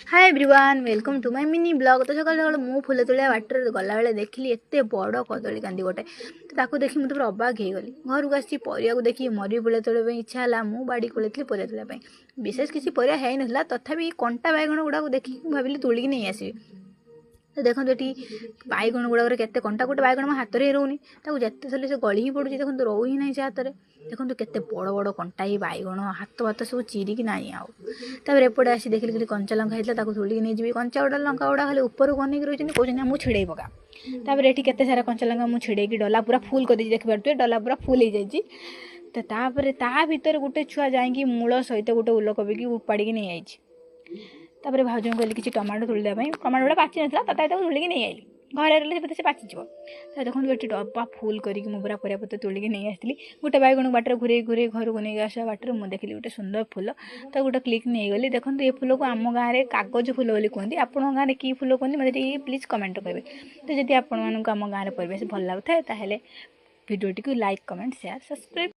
Hi everyone welcome to my mini blog. तो सकाल सकाल मु फुल तोलिया बाटर गला बेले देखली एते बड़ कदली कांदी गोटे। तो ताको देखी मुझे पूरा अबाक हो गली। घर को आसी परिया को देखी मरी फुल तोड़ा इच्छा है मु बाड़ी खोली परिया तोड़ा विशेष किसी परिया है ना तथापि कंटा बैगण गुड़ा देखी भाविली तोलिकी नहीं आसबि। तो देखो ये बैगण गुड़ा के कंटा गोटे बैगण मो हाथ में रोनी जिते थले से गली ही पड़ू देखो रो ही ना से हाथ में। देखो केते बड़ बड़ कंटा ही बैगण हाथ भात सब चिरिकी ना आउे एपटे आसी देखिए कंचा लंका होता तोलिकी नहीं जी कंचा गुड़ा लंका गुड़ा खाली ऊपर को अनेक रही कहते मुझे छिड़े पका। तापर ये केते सारा कंचा लंका मुझे छिड़े डला पूरा फुल कर देखिए डला पूरा फुल हो जाए। तो तापर ता भीतर गोटे छुआ जाकि मूल सहित गोटे उलकोबी की उपाड़ी नहीं आई। तापर भाज को कहली कि टमाटो तोड़ापी टमाटो गुड़ा पाचि ना तथा तोलिकी नहीं आइली घर रही से पाचिज। तो देखो ये डब्बा फुल करके पूरा परिया पत्र तोलिकी नहीं आसती गोटे बैगण बाटर घूरे घूरे घर को नहीं आसा बाटर मुझे देखिली गोटे सुंदर फुल तो गोटे क्लिक नहीं गली। देखो ये फुल को आम गाँव में कागज फुल बोली कहते आपण गाँव में कि फुल कहते मतलब प्लीज कमेंट करेंगे। तो जब आपण मानक आम गाँव में परिवेश भल लगुए ताहले भिडियोटी को लाइक कमेंट शेयर सब्सक्राइब।